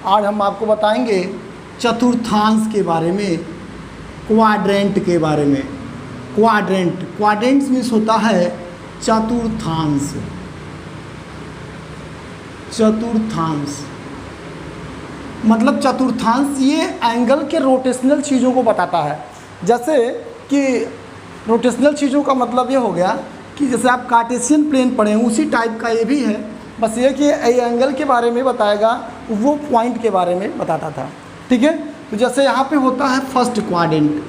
आज हम आपको बताएंगे चतुर्थांश के बारे में, क्वाड्रेंट के बारे में। क्वाड्रेंट्स मीन्स होता है चतुर्थांश। चतुर्थांश मतलब चतुर्थांश ये एंगल के रोटेशनल चीज़ों को बताता है। जैसे कि रोटेशनल चीज़ों का मतलब ये हो गया कि जैसे आप कार्टेशियन प्लेन पढ़े हैं उसी टाइप का ये भी है, बस ये कि एंगल के बारे में बताएगा, वो पॉइंट के बारे में बताता था। ठीक है, तो जैसे यहाँ पे होता है फर्स्ट क्वाड्रेंट,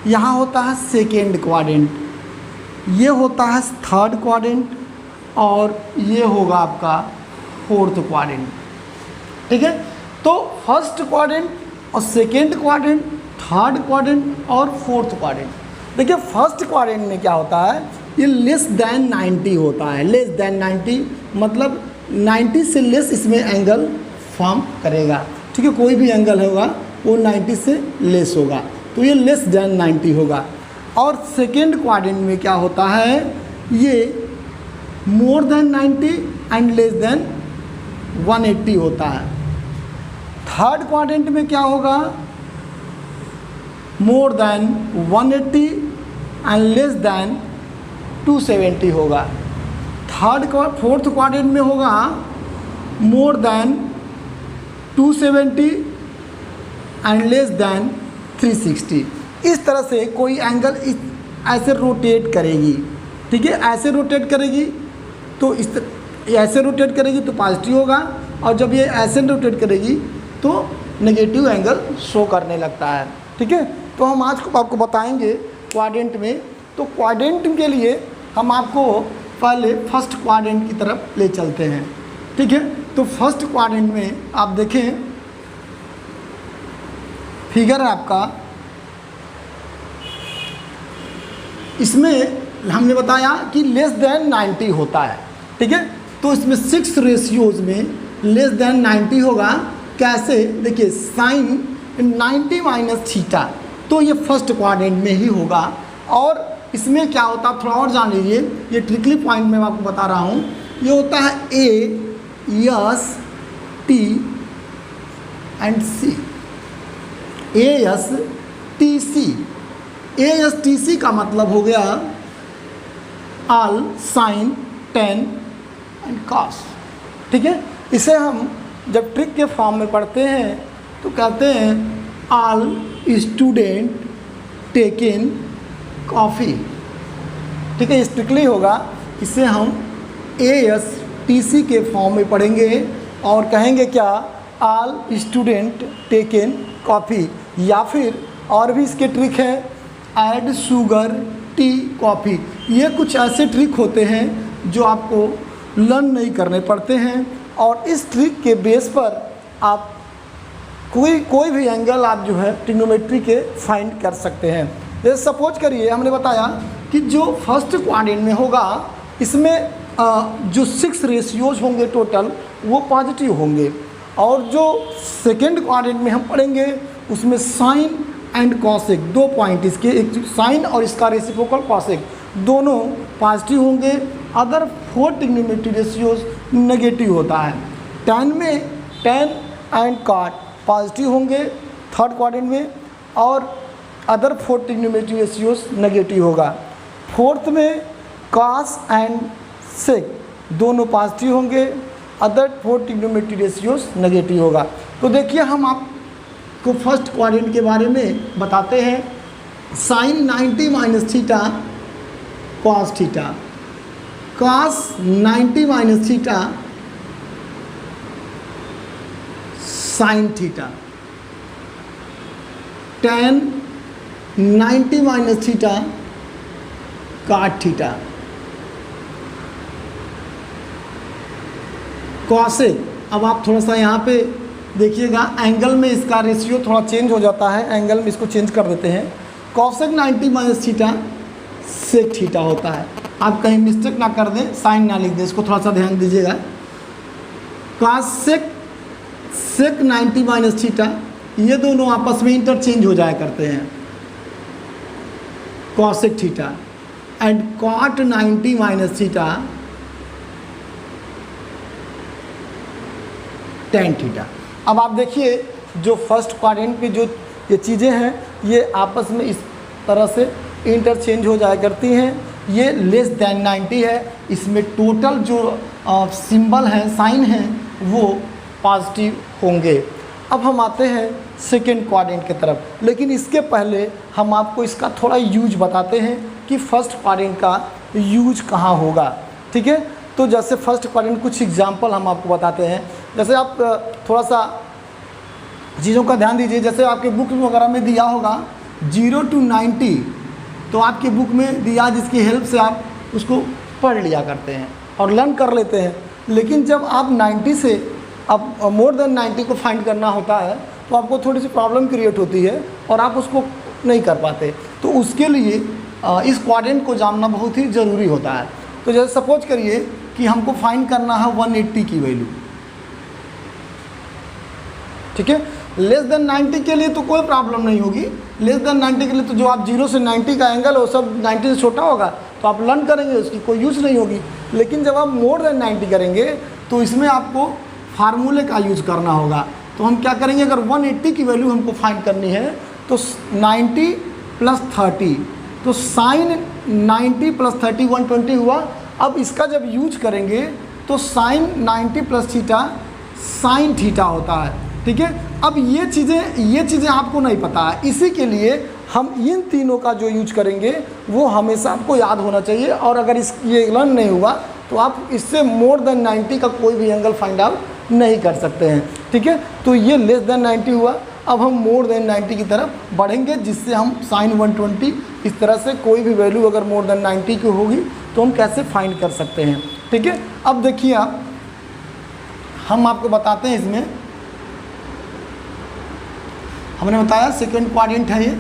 यहाँ होता है सेकेंड क्वाड्रेंट, ये होता है थर्ड क्वाड्रेंट और ये होगा आपका फोर्थ क्वाड्रेंट। ठीक है, तो फर्स्ट क्वाड्रेंट और सेकेंड क्वाड्रेंट, थर्ड क्वाड्रेंट और फोर्थ क्वाड्रेंट। देखिए फर्स्ट क्वाड्रेंट में क्या होता है, ये लेस देन 90 होता है। लेस देन 90 मतलब 90 से लेस इसमें एंगल फॉर्म करेगा। ठीक है, कोई भी एंगल होगा वो 90 से लेस होगा, तो ये लेस देन 90 होगा। और सेकेंड क्वाड्रेंट में क्या होता है, ये more than 90 and less than 180 होता है। थर्ड क्वाड्रेंट में क्या होगा, more than 180 and less than 270 होगा। फोर्थ क्वाड्रेंट में होगा more than 270 and less than 360। इस तरह से कोई एंगल ऐसे रोटेट करेगी। ठीक है, ऐसे रोटेट करेगी तो ऐसे रोटेट करेगी तो पॉजिटिव होगा, और जब ये ऐसे रोटेट करेगी तो नेगेटिव एंगल शो करने लगता है। ठीक है, तो हम आज आपको बताएंगे क्वाड्रेंट में। तो क्वाड्रेंट के लिए हम आपको पहले फर्स्ट क्वाड्रेंट की तरफ ले चलते हैं। ठीक है, तो फर्स्ट क्वाड्रेंट में आप देखें, फिगर है आपका, इसमें हमने बताया कि लेस देन 90 होता है। ठीक है, तो इसमें 6 रेशियोज में लेस देन 90 होगा। कैसे, देखिए साइन 90 माइनस थीटा, तो ये फर्स्ट क्वाड्रेंट में ही होगा। और इसमें क्या होता है थोड़ा और जान लीजिए, ये ट्रिकली पॉइंट मैं आपको बता रहा हूँ। ये होता है A S T and C, A S T C। A S T C का मतलब हो गया all sine tan and cos. ठीक है, इसे हम जब ट्रिक के फॉर्म में पढ़ते हैं तो कहते हैं ऑल स्टूडेंट टेकिन कॉफ़ी। ठीक है, स्ट्रिक्टली होगा, इसे हम ASTC के फॉर्म में पढ़ेंगे और कहेंगे क्या, ऑल स्टूडेंट टेकिन कॉफ़ी। या फिर और भी इसके ट्रिक है, ऐड शुगर टी कॉफ़ी। ये कुछ ऐसे ट्रिक होते हैं जो आपको लर्न नहीं करने पड़ते हैं, और इस ट्रिक के बेस पर आप कोई भी एंगल आप जो है ट्रिग्नोमेट्री के फाइंड कर सकते हैं। जैसे सपोज करिए हमने बताया कि जो फर्स्ट क्वाड्रेंट में होगा इसमें जो 6 रेशियोज होंगे टोटल वो पॉजिटिव होंगे, और जो सेकेंड क्वाड्रेंट में हम पढ़ेंगे उसमें साइन एंड कॉसेक, 2 पॉइंट इसके, एक साइन और इसका रेसिप्रोकल कॉसेक, दोनों पॉजिटिव होंगे। अदर 4 ट्रिग्नोमेट्री रेशियोज नेगेटिव होता है। 10 में टेन एंड कॉट पॉजिटिव होंगे थर्ड क्वाड्रेंट में, और अदर 4 ट्रिग्नोमेट्री रेशियोज नेगेटिव होगा। फोर्थ में कॉस एंड सेक दोनों पॉजिटिव होंगे, अदर 4 ट्रिग्नोमेट्री रेशियोज नेगेटिव होगा। तो देखिए हम आपको फर्स्ट क्वाड्रेंट के बारे में बताते हैं। Sine 90 minus theta cos theta, cos 90 minus theta sine theta, tan 90 minus theta cot theta, cosec. अब आप थोड़ा सा यहाँ पे देखिएगा, एंगल में इसका रेशियो थोड़ा चेंज हो जाता है, एंगल में इसको चेंज कर देते हैं। Cosec 90 minus theta sec theta होता है। आप कहीं मिस्टेक ना कर दें, साइन ना लिख दें, इसको थोड़ा सा ध्यान दीजिएगा। कॉसेक सेक 90 माइनस थीटा, ये दोनों आपस में इंटरचेंज हो जाया करते हैं, cosec theta. And cot 90 minus theta tan theta. अब आप देखिए जो फर्स्ट क्वाड्रेंट पे जो ये चीज़ें हैं ये आपस में इस तरह से इंटरचेंज हो जाया करती हैं। ये लेस देन 90 है, इसमें टोटल जो सिंबल हैं, साइन हैं, वो पॉजिटिव होंगे। अब हम आते हैं सेकेंड क्वाड्रेंट की तरफ, लेकिन इसके पहले हम आपको इसका थोड़ा यूज बताते हैं कि फर्स्ट क्वाड्रेंट का यूज कहाँ होगा। ठीक है, तो जैसे फर्स्ट क्वाड्रेंट कुछ एग्जांपल हम आपको बताते हैं। जैसे आप थोड़ा सा चीज़ों का ध्यान दीजिए, जैसे आपके बुक वगैरह में दिया होगा 0 to 90, तो आपके बुक में दिया जिसकी हेल्प से आप उसको पढ़ लिया करते हैं और लर्न कर लेते हैं। लेकिन जब आप 90 से अब मोर देन 90 को फाइंड करना होता है तो आपको थोड़ी सी प्रॉब्लम क्रिएट होती है और आप उसको नहीं कर पाते। तो उसके लिए इस क्वाड्रेंट को जानना बहुत ही ज़रूरी होता है। तो जैसे सपोज करिए कि हमको फाइंड करना है 180 की वैल्यू। ठीक है, लेस देन 90 के लिए तो कोई प्रॉब्लम नहीं होगी। लेस देन 90 के लिए तो जो आप 0 से 90 का एंगल हो सब 90 से छोटा होगा, तो आप लर्न करेंगे, उसकी कोई यूज़ नहीं होगी। लेकिन जब आप मोर देन 90 करेंगे तो इसमें आपको फार्मूले का यूज़ करना होगा। तो हम क्या करेंगे, अगर 180 की वैल्यू हमको फाइंड करनी है तो 90 + 30, तो साइन 90 + 30 120 हुआ। अब इसका जब यूज करेंगे तो साइन 90 + थीटा साइन थीटा होता है। ठीक है, अब ये चीज़ें आपको नहीं पता है, इसी के लिए हम इन तीनों का जो यूज करेंगे वो हमेशा आपको याद होना चाहिए। और अगर ये लर्न नहीं हुआ तो आप इससे मोर देन 90 का कोई भी एंगल फाइंड आउट नहीं कर सकते हैं। ठीक है, तो ये लेस देन 90 हुआ। अब हम मोर देन 90 की तरफ बढ़ेंगे, जिससे हम साइन 120 इस तरह से कोई भी वैल्यू अगर मोर देन 90 की होगी तो हम कैसे फाइंड कर सकते हैं। ठीक है, अब देखिए आप, हम आपको बताते हैं, इसमें हमने बताया सेकेंड क्वाड्रेंट है ये,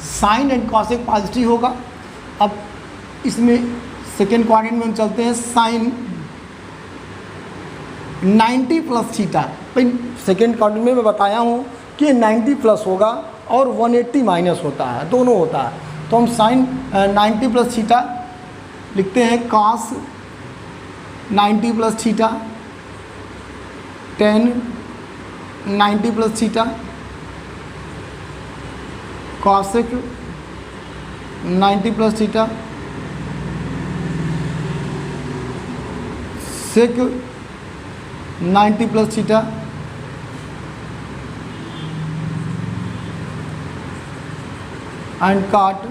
साइन एंड कॉसेक पॉजिटिव होगा। अब इसमें सेकेंड क्वाड्रेंट में हम चलते हैं, साइन 90 + थीटा। भाई सेकेंड क्वाड्रेंट में मैं बताया हूँ कि 90 प्लस होगा और 180 माइनस होता है, दोनों होता है। तो हम साइन 90 + थीटा लिखते हैं, cos 90 + theta, tan 90 + theta, cosec 90 + theta, sec 90 + theta, and cot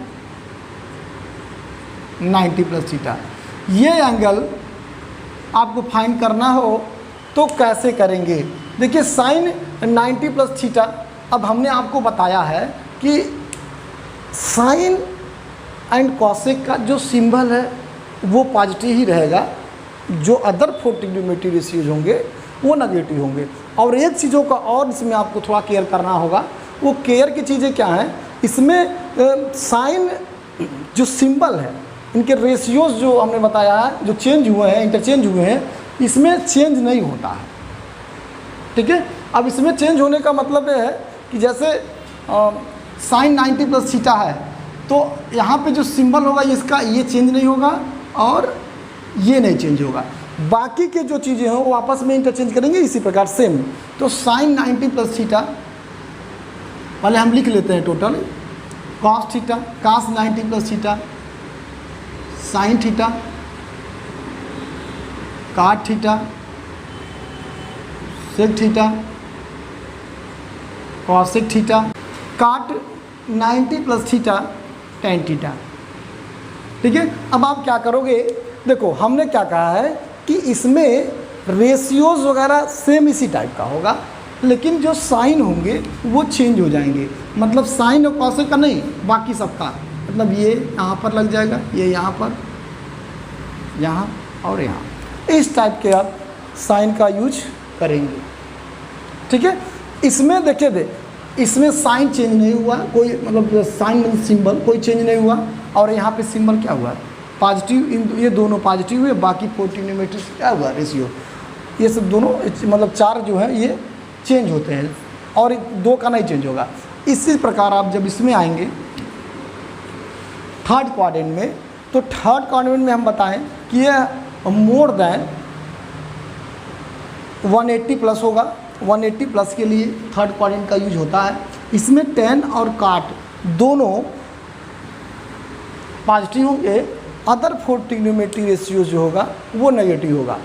90 + theta. ये एंगल आपको फाइंड करना हो तो कैसे करेंगे। देखिए साइन 90 + थीटा, अब हमने आपको बताया है कि साइन एंड कॉसेक का जो सिंबल है वो पॉजिटिव ही रहेगा, जो अदर 4 ट्रिग्नोमेट्री रेशियोज होंगे वो नेगेटिव होंगे। और एक चीज़ों का और इसमें आपको थोड़ा केयर करना होगा, वो केयर की चीज़ें क्या हैं, इसमें साइन जो सिंबल है, इनके रेशियोज जो हमने बताया है, जो चेंज हुए हैं, इंटरचेंज हुए हैं, इसमें चेंज नहीं होता है। ठीक है, अब इसमें चेंज होने का मतलब ये है कि जैसे साइन 90 + थीटा है, तो यहाँ पे जो सिंबल होगा इसका ये चेंज नहीं होगा और ये नहीं चेंज होगा। बाकी के जो चीज़ें हैं वो आपस में इंटरचेंज करेंगे इसी प्रकार सेम। तो साइन 90 + थीटा पहले हम लिख लेते हैं total, cos theta, cos 90 + theta, sine theta, cot theta, sec theta, cosec theta, cot 90 + theta, tan theta. ठीक है, अब आप क्या करोगे, देखो हमने क्या कहा है कि इसमें रेशियोज वगैरह सेम इसी टाइप का होगा, लेकिन जो साइन होंगे वो चेंज हो जाएंगे। मतलब साइन और कॉसेक का नहीं, बाकी सबका, मतलब ये यहाँ पर लग जाएगा, ये यहाँ पर, यहाँ और यहाँ, इस टाइप के आप साइन का यूज करेंगे। ठीक है, इसमें देखिए इसमें साइन चेंज नहीं हुआ, कोई मतलब साइन सिंबल कोई चेंज नहीं हुआ, और यहाँ पे सिंबल क्या हुआ, पॉजिटिव, ये दोनों पॉजिटिव हुए, बाकी 4 ट्रिग्नोमेट्री क्या हुआ, रेशियो, ये सब दोनों मतलब 4 जो है ये चेंज होते हैं और 2 का नहीं चेंज होगा। इसी प्रकार आप जब इसमें आएंगे थर्ड क्वाड्रेंट में, तो थर्ड क्वाड्रेंट में हम बताएं कि ये मोर देन 180 प्लस होगा, 180 प्लस के लिए थर्ड क्वाड्रेंट का यूज होता है। इसमें tan और cot दोनों पॉजिटिव होंगे, अदर 4 ट्रिग्नोमेट्री रेशियो जो होगा वो नेगेटिव होगा।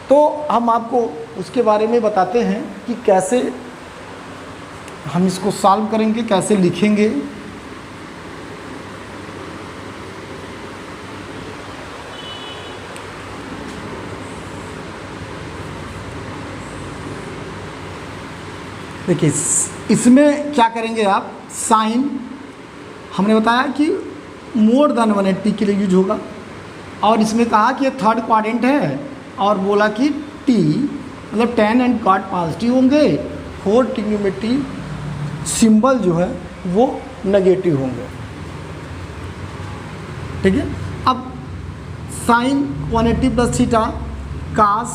तो हम आपको उसके बारे में बताते हैं कि कैसे हम इसको सॉल्व करेंगे, कैसे लिखेंगे। देखिए इसमें क्या करेंगे आप, साइन हमने बताया कि मोर देन 180 के लिए यूज होगा, और इसमें कहा कि ये थर्ड क्वाड्रेंट है और बोला कि t मतलब tan एंड cot पॉजिटिव होंगे, 4 ट्रिग्नोमेट्री सिंबल जो है वो नेगेटिव होंगे। ठीक है, अब sine 180 plus theta, cos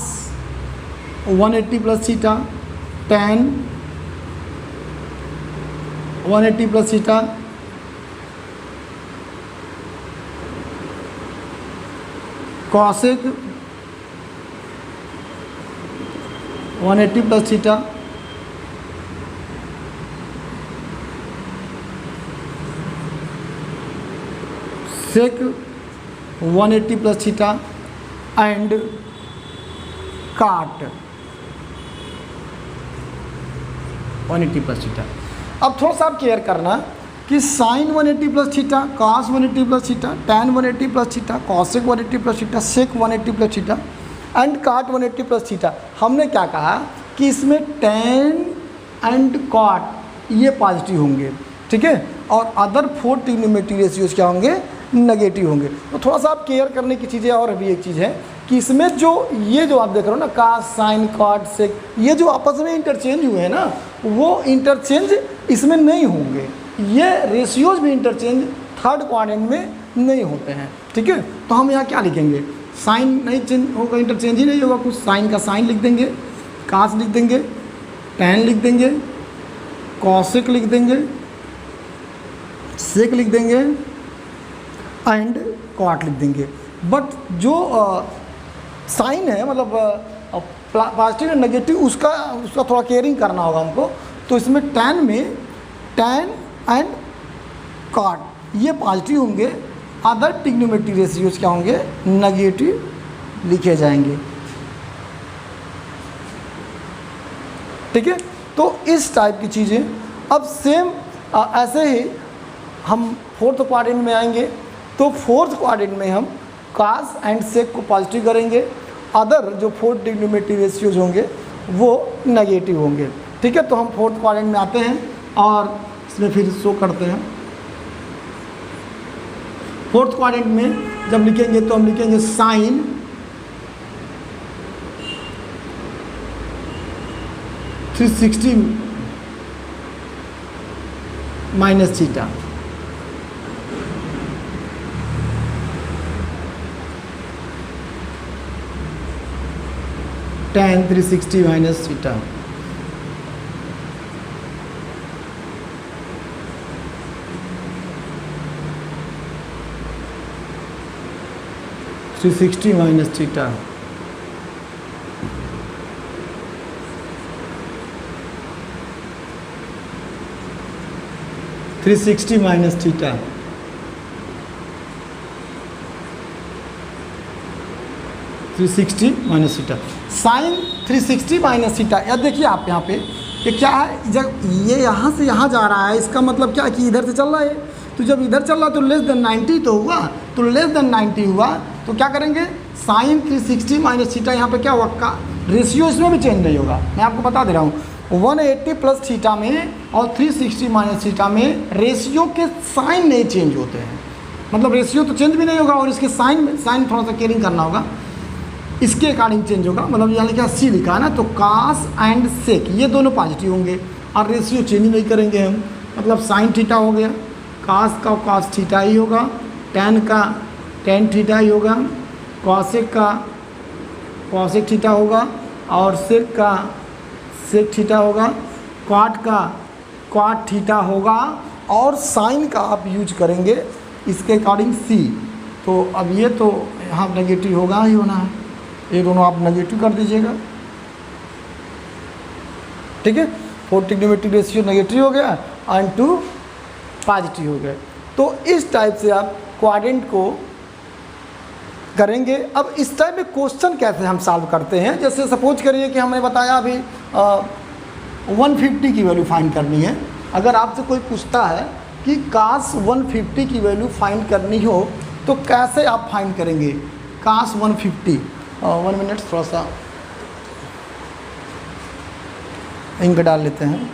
180 plus theta, tan 180 plus theta, cosec 180 plus theta, sec 180 plus theta and cot 180 plus theta. अब थोड़ा सा आप केयर करना कि sine 180 plus theta, cos 180 plus theta, tan 180 plus theta, cosec 180 plus theta, sec 180 plus theta and cot 180 plus theta. हमने क्या कहा कि इसमें टैन एंड कॉट ये पॉजिटिव होंगे, ठीक है, और अदर 4 ट्रिग्नोमेट्री रेशियोज क्या होंगे, नेगेटिव होंगे। तो थोड़ा सा आप केयर करने की चीज़ें और अभी एक चीज़ है कि इसमें जो ये जो आप देख रहे हो ना, कास साइन कॉट सेक, ये जो आपस में इंटरचेंज हुए हैं ना, वो इंटरचेंज इसमें नहीं होंगे। ये रेशियोज भी इंटरचेंज थर्ड क्वाड्रेंट में नहीं होते हैं। ठीक है, तो हम यहाँ क्या लिखेंगे, साइन नहीं चेंज होगा, इंटरचेंज ही नहीं होगा, कुछ साइन का साइन लिख देंगे, कास लिख देंगे, टैन लिख देंगे, कॉसेक लिख देंगे, सेक लिख देंगे एंड कॉट लिख देंगे। बट जो साइन है मतलब पॉजिटिव एंड नेगेटिव, उसका थोड़ा केयरिंग करना होगा हमको। तो इसमें टैन में टैन एंड कॉट ये पॉजिटिव होंगे, अदर ट्रिग्नोमेट्री रेशियोज क्या होंगे, नेगेटिव लिखे जाएंगे। ठीक है, तो इस टाइप की चीज़ें। अब सेम ऐसे ही हम फोर्थ क्वाड्रेंट में आएंगे, तो फोर्थ क्वाड्रेंट में हम कास एंड सेक को पॉजिटिव करेंगे, अदर जो 4 ट्रिग्नोमेट्री रेशियोज होंगे वो नेगेटिव होंगे। ठीक है, तो हम फोर्थ क्वाड्रेंट में आते हैं और इसमें फिर शो करते हैं। फोर्थ क्वाड्रेंट में जब लिखेंगे तो हम लिखेंगे sine (360 minus theta), tan 360 minus theta, (360 minus theta), (360 minus theta), minus theta, sine 360 minus theta. या देखिए आप यहाँ पे ये क्या है, जब ये यहाँ से यहाँ जा रहा है, इसका मतलब क्या है कि इधर से चल रहा है, तो जब इधर चल रहा है तो लेस देन 90 तो हुआ, तो लेस देन 90 हुआ तो क्या करेंगे, साइन 360 माइनस थीटा, यहाँ पे क्या हुआ का रेशियो इसमें भी चेंज नहीं होगा। मैं आपको बता दे रहा हूँ, 180 प्लस थीटा में और 360 माइनस थीटा में रेशियो के साइन नहीं चेंज होते हैं, मतलब रेशियो तो चेंज भी नहीं होगा और इसके साइन थोड़ा सा केयरिंग करना होगा, इसके अकॉर्डिंग चेंज होगा। मतलब यहाँ लिखा सी लिखा है ना, तो कास एंड सेक ये दोनों पॉजिटिव होंगे और रेशियो चेंज नहीं करेंगे हम, मतलब साइन थीटा हो गया, कास का कास थीटा ही होगा, टैन का टैन थीटा ही होगा, कॉसेक का कॉसेक थीटा होगा और सेक का सेक थीटा होगा, क्वाट का क्वाट थीटा होगा और साइन का आप यूज करेंगे इसके अकॉर्डिंग सी। तो अब ये तो यहाँ नेगेटिव होगा ही होना है, ये दोनों आप नेगेटिव कर दीजिएगा। ठीक है, 4 ट्रिग्नोमेट्री रेशियो नेगेटिव हो गया एंड 2 पॉजिटिव हो गए। तो इस टाइप से आप क्वाड्रेंट को करेंगे। अब इस टाइप में क्वेश्चन कैसे हम सॉल्व करते हैं, जैसे सपोज करिए कि हमने बताया अभी 150 की वैल्यू फाइंड करनी है। अगर आपसे कोई पूछता है कि काश 150 की वैल्यू फाइंड करनी हो तो कैसे आप फाइंड करेंगे काश 150। 1 मिनट थोड़ा सा इंक डाल लेते हैं।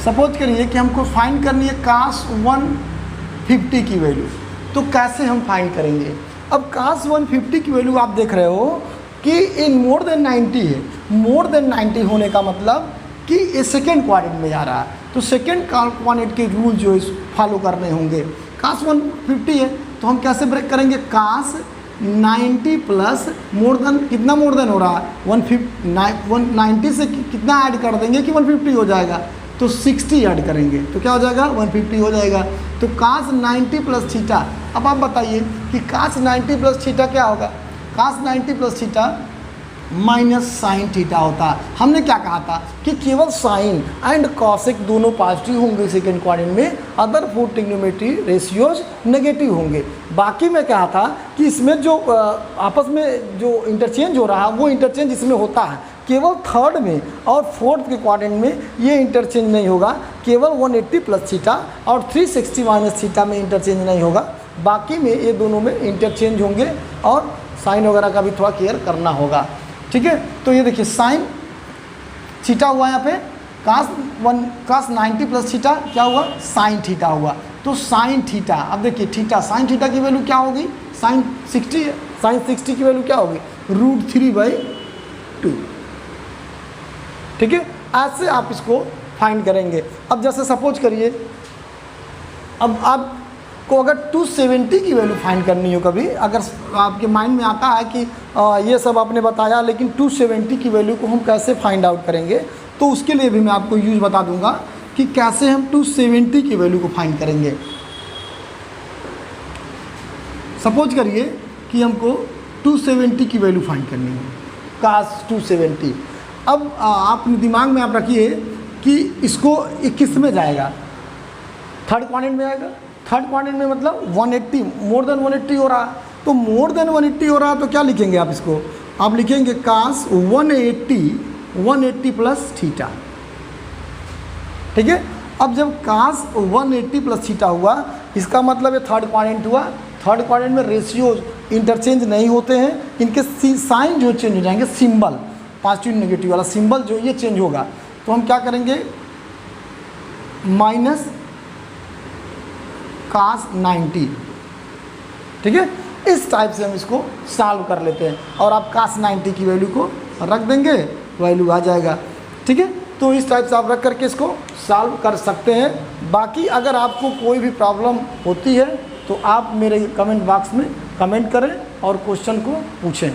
सपोज करिए कि हमको फाइंड करनी है काश 150 की वैल्यू, तो कैसे हम फाइंड करेंगे। अब काश 150 की वैल्यू आप देख रहे हो कि इन मोर देन 90 है। मोर देन 90 होने का मतलब कि ये सेकेंड क्वाड्रेंट में जा रहा है, तो सेकेंड क्वाड्रेंट के रूल जो है फॉलो करने होंगे। काश 150 है तो हम कैसे ब्रेक करेंगे, काश 90 प्लस मोर देन, कितना मोर देन हो रहा है 190 से कितना ऐड कर देंगे कि 150 हो जाएगा, तो 60 ऐड करेंगे तो क्या हो जाएगा 150 हो जाएगा। तो काश 90 प्लस थीटा। अब आप बताइए कि काश 90 प्लस थीटा क्या होगा, काश 90 plus theta minus sine theta होता है। हमने क्या कहा था कि केवल साइन एंड कॉसेक दोनों पॉजिटिव होंगे सेकेंड क्वाड्रेंट में, अदर 4 ट्रिग्नोमेट्री रेशियोज नेगेटिव होंगे। बाकी मैं कहा था कि इसमें जो आपस में जो इंटरचेंज हो रहा है वो इंटरचेंज इसमें होता है, केवल थर्ड में और फोर्थ के क्वाड्रेंट में ये इंटरचेंज नहीं होगा। केवल 180 प्लस थीटा और 360 माइनस थीटा में इंटरचेंज नहीं होगा, बाकी में ये दोनों में इंटरचेंज होंगे और साइन वगैरह का भी थोड़ा केयर करना होगा। ठीक है, तो ये देखिए साइन थीटा हुआ यहाँ पे, काश 90 प्लस थीटा क्या हुआ, साइन थीटा हुआ। तो साइन थीटा, अब देखिए थीटा, साइन थीटा की वैल्यू क्या होगी, साइन 60 है, साइन 60 की वैल्यू क्या होगी √3/2। ठीक है, ऐसे आप इसको फाइंड करेंगे। अब जैसे सपोज करिए, अब आपको अगर 270 की वैल्यू फाइंड करनी हो, कभी अगर आपके माइंड में आता है कि ये सब आपने बताया लेकिन 270 की वैल्यू को हम कैसे फाइंड आउट करेंगे, तो उसके लिए भी मैं आपको यूज बता दूंगा कि कैसे हम 270 की वैल्यू को फाइंड करेंगे। सपोज करिए कि हमको 270 की वैल्यू फाइंड करनी है, काश 270। अब अपने दिमाग में आप रखिए कि इसको किस में जाएगा, थर्ड क्वाड्रेंट में आएगा। थर्ड क्वाड्रेंट में मतलब 180, मोर देन 180 हो रहा है, तो मोर देन 180 हो रहा है तो क्या लिखेंगे आप इसको, आप लिखेंगे काश 180 प्लस थीटा। ठीक है, अब जब काश 180 प्लस थीटा हुआ, इसका मतलब ये थर्ड क्वाड्रेंट हुआ। थर्ड क्वाड्रेंट में रेशियोज इंटरचेंज नहीं होते हैं, इनके साइन जो चेंज हो जाएंगे, सिंबल पॉजिटिव नेगेटिव वाला सिंबल जो ये चेंज होगा, तो हम क्या करेंगे माइनस काश 90। ठीक है, इस टाइप से हम इसको सॉल्व कर लेते हैं और आप काश 90 की वैल्यू को रख देंगे, वैल्यू आ जाएगा। ठीक है, तो इस टाइप से आप रख करके इसको सॉल्व कर सकते हैं। बाकी अगर आपको कोई भी प्रॉब्लम होती है तो आप मेरे कमेंट बॉक्स में कमेंट करें और क्वेश्चन को पूछें।